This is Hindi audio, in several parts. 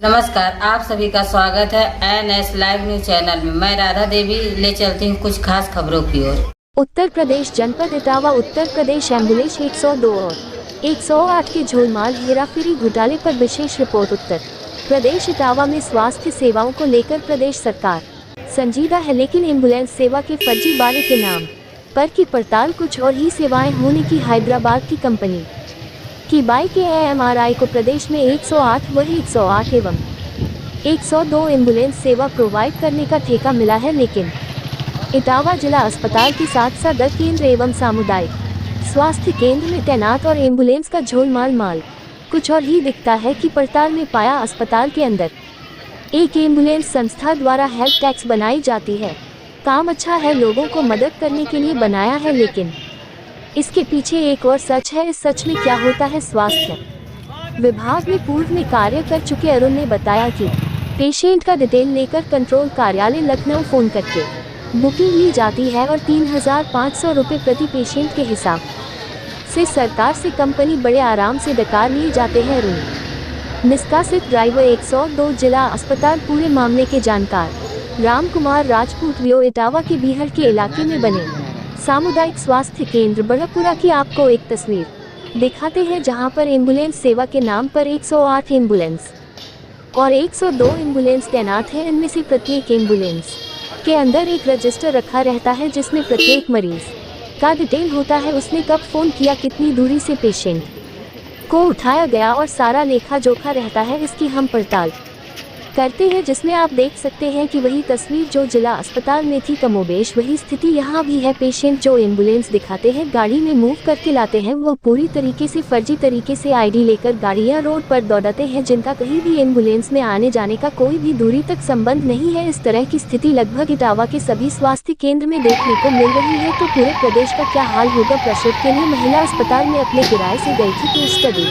नमस्कार, आप सभी का स्वागत है एनएस लाइव न्यूज चैनल में। मैं राधा देवी ले चलती हूँ कुछ खास खबरों की ओर। उत्तर प्रदेश जनपद इटावा उत्तर प्रदेश एम्बुलेंस 102 और 108 के झोलमाल हेराफेरी घोटाले पर विशेष रिपोर्ट। उत्तर प्रदेश इटावा में स्वास्थ्य सेवाओं को लेकर प्रदेश सरकार संजीदा है, लेकिन एम्बुलेंस सेवा के फर्जीवाड़े के नाम पर की पड़ताल कुछ और ही सेवाएं होने की हैदराबाद की कंपनी की बाई के एएमआरआई को प्रदेश में 108 व 108 एवं 102 एम्बुलेंस सेवा प्रोवाइड करने का ठेका मिला है, लेकिन इटावा जिला अस्पताल के साथ सदर केंद्र एवं सामुदायिक स्वास्थ्य केंद्र में तैनात और एम्बुलेंस का झोलमाल कुछ और ही दिखता है कि पड़ताल में पाया अस्पताल के अंदर एक एम्बुलेंस संस्था द्वारा हेल्थ टैक्स बनाई जाती है। काम अच्छा है, लोगों को मदद करने के लिए बनाया है, लेकिन इसके पीछे एक और सच है। इस सच में क्या होता है? स्वास्थ्य विभाग में पूर्व में कार्य कर चुके अरुण ने बताया कि पेशेंट का डिटेल लेकर कंट्रोल कार्यालय लखनऊ फोन करके बुकिंग ली जाती है और 3,500 रुपये प्रति पेशेंट के हिसाब से सरकार से कंपनी बड़े आराम से डकार लिए जाते हैं। अरुण निष्कासित ड्राइवर 102 जिला अस्पताल पूरे मामले के जानकार राम कुमार राजपूत वियो इटावा के बिहार के इलाके में बने सामुदायिक स्वास्थ्य केंद्र बड़ापुरा की आपको एक तस्वीर दिखाते हैं, जहां पर एम्बुलेंस सेवा के नाम पर 108 एम्बुलेंस और 102 एम्बुलेंस तैनात हैं। इनमें से प्रत्येक एम्बुलेंस के अंदर एक रजिस्टर रखा रहता है, जिसमें प्रत्येक मरीज का डिटेल होता है, उसने कब फोन किया, कितनी दूरी से पेशेंट को उठाया गया और सारा लेखा जोखा रहता है। इसकी हम पड़ताल करते हैं, जिसमें आप देख सकते हैं कि वही तस्वीर जो जिला अस्पताल में थी कमोबेश वही स्थिति यहाँ भी है। पेशेंट जो एम्बुलेंस दिखाते हैं गाड़ी में मूव करके लाते हैं, वो पूरी तरीके से फर्जी तरीके से आईडी लेकर गाड़ियाँ रोड पर दौड़ाते हैं, जिनका कहीं भी एम्बुलेंस में आने जाने का कोई भी दूरी तक संबंध नहीं है। इस तरह की स्थिति लगभग इटावा के सभी स्वास्थ्य केंद्र में देखने को मिल रही है, तो पूरे प्रदेश का क्या हाल होगा? प्रसव के लिए महिला अस्पताल में अपने किराए से गई थी केस स्टडी।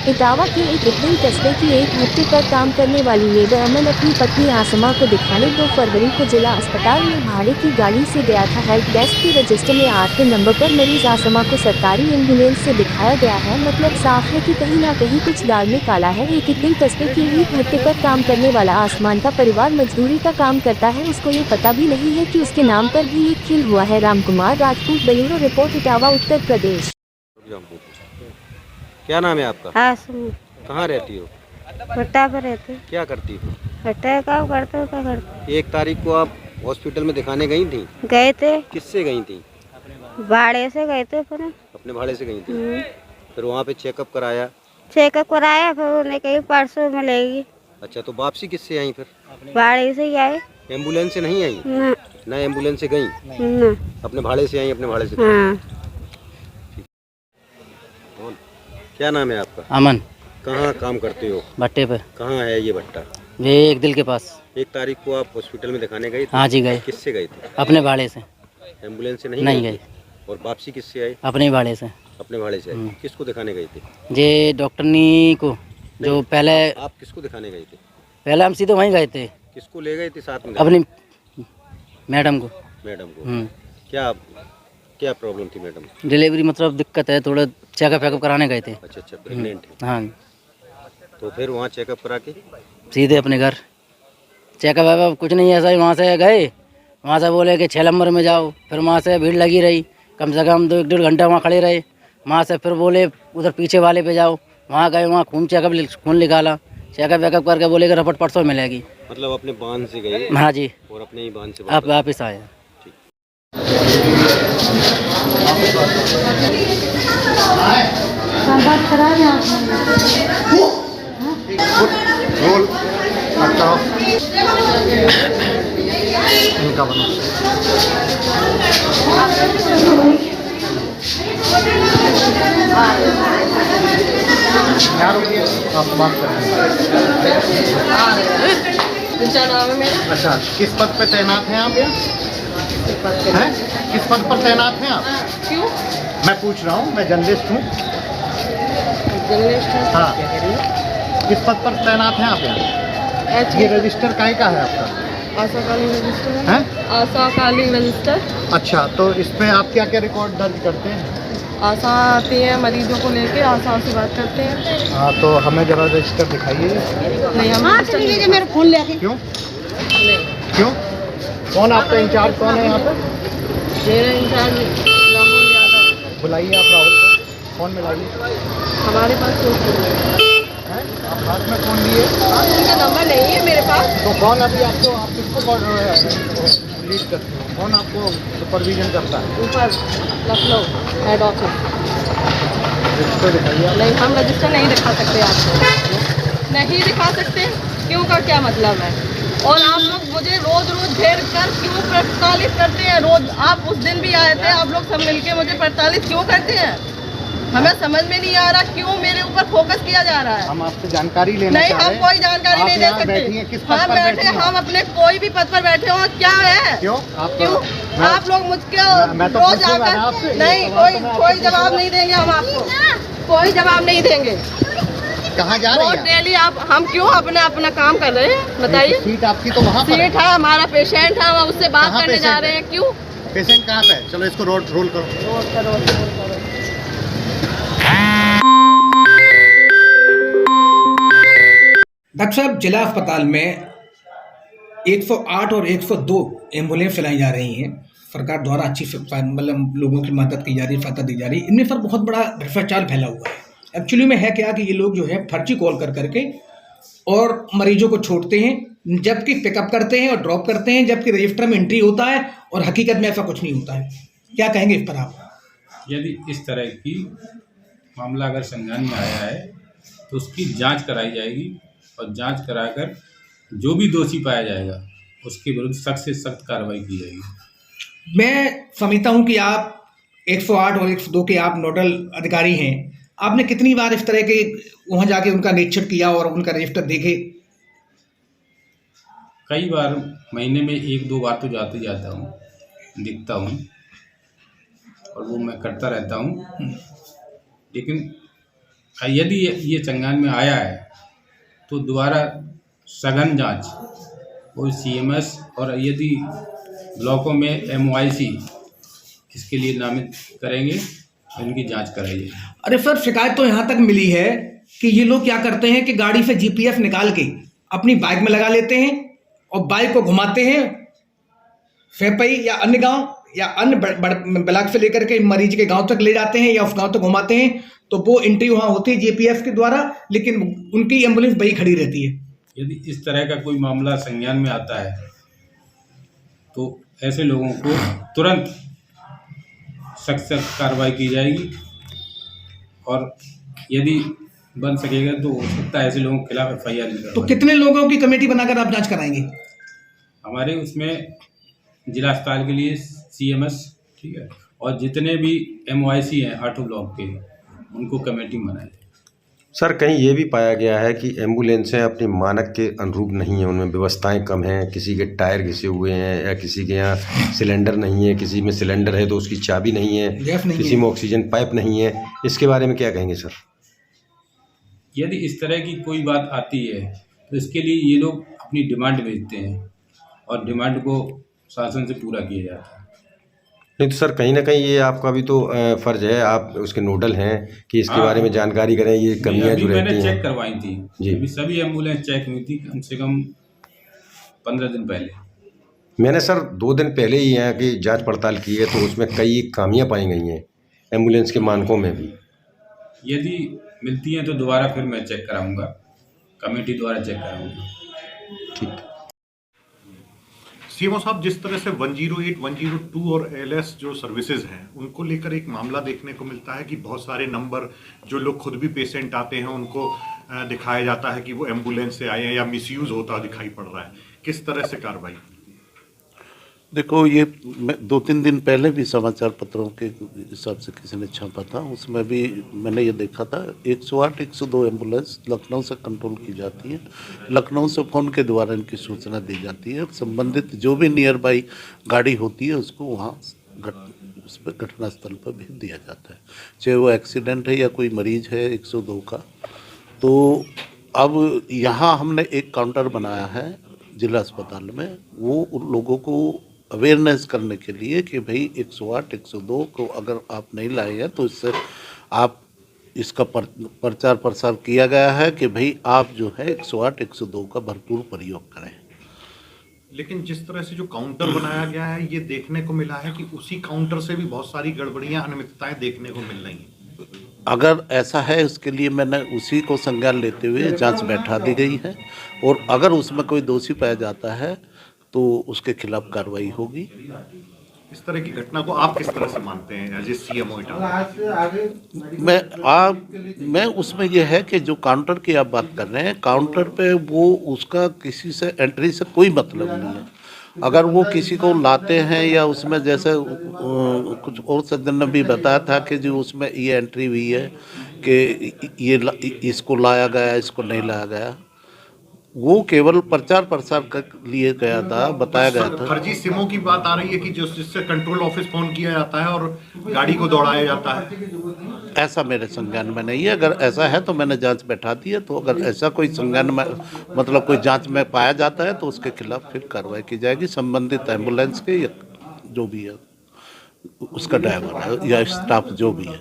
इटावा के एक इटली कस्बे की एक भट्टे पर काम करने वाली लेबर अमन अपनी पत्नी आसमा को दिखाने 2 फरवरी को जिला अस्पताल में भाड़े की गाड़ी से गया था। हेल्प डेस्क के रजिस्टर में 8वें नंबर पर मरीज आसमा को सरकारी एम्बुलेंस से दिखाया गया है। मतलब साफ है कि कहीं ना कहीं कुछ दाल में काला है। एक इटली कस्बे की एक भट्टे पर काम करने वाला आसमान का परिवार मजदूरी का काम करता है, उसको ये पता भी नहीं है कि उसके नाम पर भी एक खेल हुआ है। Ram Kumar Rajput, bureau report, Etawah Uttar Pradesh. क्या नाम है आपका? कहाँ रहती हो? भट्टा पर रहते। क्या करती हो? भट्टा काम करते हो? क्या करते? 1 तारीख को आप हॉस्पिटल में दिखाने गई थी? गए थे। किससे गई थी? भाड़े से गए थे। अपने भाड़े से गई थी? फिर वहाँ पे चेकअप कराया? चेकअप कराया, फिर उन्हें कही परसों मिलेगी। अच्छा, तो वापसी किससे आई फिर? भाड़े से ही आए। एम्बुलेंस से नहीं आई? ना एम्बुलेंस से गई? अपने भाड़े से आई? अपने भाड़े से? हाँ। क्या नाम है आपका? अमन। कहाँ काम करते हो? भट्टे पे। कहाँ है ये भट्टा? ये एक दिल के पास। 1 तारीख को आप हॉस्पिटल में दिखाने गए थे? हाँ जी गए। किससे गए थे? अपने भाड़े से। एम्बुलेंस से नहीं गए। और वापसी किससे आई? अपने भाड़े से। अपने भाड़े से आई। किसको दिखाने गए थे? ये डॉक्टरनी को जो पहले। आप किसको दिखाने गए थे? पहले हम सीधे वहीं गए थे। किसको ले गए थे साथ में? अपनी मैडम को। मैडम को? क्या प्रॉब्लम थी मैडम? डिलीवरी मतलब दिक्कत है, थोड़ा चेकअप वेकअप कराने गए थे। अच्छा, प्रेग्नेंट है? हाँ। तो फिर वहाँ चेकअप करा के सीधे अपने घर। चेकअप वेकअप कुछ नहीं, ऐसा ही वहाँ से गए, वहाँ से बोले कि 6 नंबर में जाओ। फिर वहाँ से भीड़ लगी रही, कम से कम 2-1 घंटा वहाँ खड़े रहे। वहाँ से फिर बोले उधर पीछे वाले पे जाओ, वहाँ गए, वहाँ खून निकाला, चेकअप वेकअप करके बोले कि रिपोर्ट परसों मिलेगी। मतलब अपने बांध से गए? हाँ जी। और अपने ही बांध से आप वापस आए? आप बात अच्छा, किस पद पे तैनात हैं आप? हैं? किस पद पर तैनात हैं आप? क्यों? मैं पूछ रहा हूँ, मैं जर्नलिस्ट हूँ। हाँ, किस पद पर तैनात हैं आप यहाँ? ये रजिस्टर काहे का है आपका? आशाकालीन रजिस्टर है? आशाकालीन रजिस्टर। अच्छा, तो इसमें आप क्या क्या रिकॉर्ड दर्ज करते हैं? आशा आती है मरीजों को लेके, आशा से बात करते हैं। हाँ, तो हमें जरा रजिस्टर दिखाइए। नहीं, हम रजिस्टर नहीं दिखा- मेरा फोन लेके क्यों नहीं, क्यों? कौन आपका इंचार्ज कौन है यहाँ पे? मेरा इंचार्ज राहुल यादव। बुलाइए आप राहुल को, फोन मिलाइए। हमारे पास कोई फोन नहीं है। हैं? आप हाथ में फोन लिए? उनका नंबर नहीं है मेरे पास। तो कौन अभी आपको, आप किसको लीड करते हो? कौन आपको सुपरविजन करता है? ऊपर लखनऊ हेड ऑफिस। रजिस्टर दिखाइए आप। नहीं, हम रजिस्टर नहीं दिखा सकते आपको, नहीं दिखा सकते। क्यों का क्या मतलब है? और आप लोग मुझे रोज रोज घेर कर क्यों प्रताड़ित करते हैं? रोज आप उस दिन भी आए थे, आप लोग सब मिलके मुझे प्रताड़ित क्यों करते हैं? हमें समझ में नहीं आ रहा क्यों मेरे ऊपर फोकस किया जा रहा है। हम आपसे जानकारी लेना नहीं, चाह रहे हम हैं। कोई जानकारी आप नहीं दे यहाँ सकते। बैठी हैं, किस पद हम पर बैठे, बैठी हैं? हम अपने कोई भी पद पर बैठे हो, क्या है? क्यों? आप क्यों आप लोग मुझको मैं तो रोज पूछूंगा ना आकर आपसे। नहीं, कोई जवाब नहीं देंगे। हम आपको कोई जवाब नहीं देंगे। कहाँ जा रही रोज हैं? डेली आप, हम क्यों अपना काम कर रहे हैं बताइए? सीट आपकी तो वहाँ पर है। सीट है, हमारा पेशेंट है, हम उससे बात कहाँ करने जा पेशेंट रहे है? हैं। क्यों? पेशेंट कहाँ पे है? चलो इसको रोल करो। डॉक्टर साहब, जिला अस्पताल में 108 और 102 एम्बुलेंस चलाई जा रही हैं। सरकार द्वारा अच्छी मतलब लोगों की मदद की जा रही है, सहायता दी जा रही है। इनमें सर बहुत बड़ा भ्रष्टाचार फैला हुआ है। एक्चुअली में है क्या कि ये लोग जो है फर्जी कॉल कर करके और मरीजों को छोड़ते हैं, जबकि पिकअप करते हैं और ड्रॉप करते हैं, जबकि रजिस्टर में एंट्री होता है और हकीकत में ऐसा कुछ नहीं होता है। क्या कहेंगे इस पर आप? यदि इस तरह की मामला अगर संज्ञान में आया है तो उसकी जांच कराई जाएगी और जांच कराकर जो भी दोषी पाया जाएगा उसके विरुद्ध सख्त से सख्त कार्रवाई की जाएगी। मैं समझता हूं कि आप 108 और 102 के आप नोडल अधिकारी हैं। आपने कितनी बार इस तरह के वहां जाके उनका निरीक्षण किया और उनका रजिस्टर देखे? कई बार महीने में 1-2 बार तो जाते जाता हूँ, दिखता हूँ और वो मैं करता रहता हूँ। लेकिन यदि ये संज्ञान में आया है तो दोबारा सघन जांच और CMS और यदि ब्लॉकों में MOIC इसके लिए नामित करेंगे, इनकी जांच कराइए। अरे सर, शिकायत तो यहाँ तक मिली है कि ये लोग क्या करते हैं कि गाड़ी से GPS निकाल के अपनी बाइक में लगा लेते हैं और बाइक को घुमाते हैं फेपई या अन्य गांव या अन्य ब्लॉक से लेकर के मरीज के गांव तक ले जाते हैं या उस गांव तक घुमाते हैं। तो वो एंट्री वहाँ होती है GPS के द्वारा, लेकिन उनकी एम्बुलेंस वही खड़ी रहती है। यदि इस तरह का कोई मामला संज्ञान में आता है तो ऐसे लोगों को तुरंत सख्त कार्रवाई की जाएगी और यदि बन सकेगा तो हो सकता है ऐसे लोगों के खिलाफ FIR भी तो कितने लोगों की कमेटी बनाकर आप जांच कराएंगे? हमारे उसमें जिला अस्पताल के लिए CMS, ठीक है, और जितने भी MOIC हैं 8 ब्लॉक के, उनको कमेटी बनाए। सर, कहीं ये भी पाया गया है कि एम्बुलेंसें अपनी मानक के अनुरूप नहीं हैं, उनमें व्यवस्थाएं कम हैं, किसी के टायर घिसे हुए हैं या किसी के यहाँ सिलेंडर नहीं है, किसी में सिलेंडर है तो उसकी चाबी नहीं है, किसी में ऑक्सीजन पाइप नहीं है। इसके बारे में क्या कहेंगे सर? यदि इस तरह की कोई बात आती है तो इसके लिए ये लोग अपनी डिमांड भेजते हैं और डिमांड को शासन से पूरा किया जाता है। नहीं तो सर, कहीं ना कहीं ये आपका भी तो फर्ज है, आप उसके नोडल हैं कि इसके बारे में जानकारी करें, ये कमियां जो रहती हैं। मैंने चेक करवाई थी जी, अभी सभी एम्बुलेंस चेक हुई थी कम से कम 15 दिन पहले। मैंने सर 2 दिन पहले ही यहाँ की जांच पड़ताल की है तो उसमें कई खामियां पाई गई हैं एम्बुलेंस के मानकों में भी। यदि मिलती हैं तो दोबारा फिर मैं चेक कराऊंगा, कमेटी द्वारा चेक कराऊंगा। ठीक। सीएमओ साहब, जिस तरह से 108, 102 और ALS जो सर्विसेज हैं उनको लेकर एक मामला देखने को मिलता है कि बहुत सारे नंबर जो लोग खुद भी पेशेंट आते हैं उनको दिखाया जाता है कि वो एम्बुलेंस से आए हैं या मिसयूज होता दिखाई पड़ रहा है। किस तरह से कार्रवाई? देखो, ये 2-3 दिन पहले भी समाचार पत्रों के हिसाब से किसी ने छापा था, उसमें भी मैंने ये देखा था 108, 102 एम्बुलेंस लखनऊ से कंट्रोल की जाती है। लखनऊ से फ़ोन के द्वारा इनकी सूचना दी जाती है। संबंधित जो भी नियर बाई गाड़ी होती है उसको वहाँ उस पर घटनास्थल पर भेज दिया जाता है, चाहे वो एक्सीडेंट है या कोई मरीज है 102 का। तो अब यहाँ हमने एक काउंटर बनाया है जिला अस्पताल में, वो उन लोगों को अवेयरनेस करने के लिए कि भाई 108 102 को अगर आप नहीं लाए हैं तो इससे आप इसका प्रचार प्रसार किया गया है कि भाई आप जो है 108 102 का भरपूर प्रयोग करें। लेकिन जिस तरह से जो काउंटर बनाया गया है ये देखने को मिला है कि उसी काउंटर से भी बहुत सारी गड़बड़ियां अनियमितताएं देखने को मिल रही हैं। अगर ऐसा है उसके लिए मैंने उसी को संज्ञान लेते हुए जांच बैठा दी गई है और अगर उसमें कोई दोषी पाया जाता है तो उसके खिलाफ कार्रवाई होगी। इस तरह की घटना को आप किस तरह से मानते हैं एज ए सीएमओ इटावा? मैं उसमें यह है कि जो काउंटर की आप बात कर रहे हैं, काउंटर पे वो उसका किसी से एंट्री से कोई मतलब नहीं है। अगर वो किसी को लाते हैं या उसमें जैसे कुछ और सज्जन ने भी बताया था कि जो उसमें ये एंट्री हुई है कि ये इसको लाया गया, इसको नहीं लाया गया, वो केवल प्रचार प्रसार के लिए गया था, बताया गया था। फर्जी सिमों की बात आ रही है कि जिससे कंट्रोल ऑफिस फोन किया जाता है और गाड़ी को दौड़ाया जाता है। ऐसा मेरे संज्ञान में नहीं है। अगर ऐसा है तो मैंने जांच बैठा दी है, तो अगर ऐसा कोई संज्ञान में मतलब कोई जांच में पाया जाता है तो उसके खिलाफ फिर कार्रवाई की जाएगी। संबंधित एम्बुलेंस के या जो भी है उसका ड्राइवर है या स्टाफ जो भी है।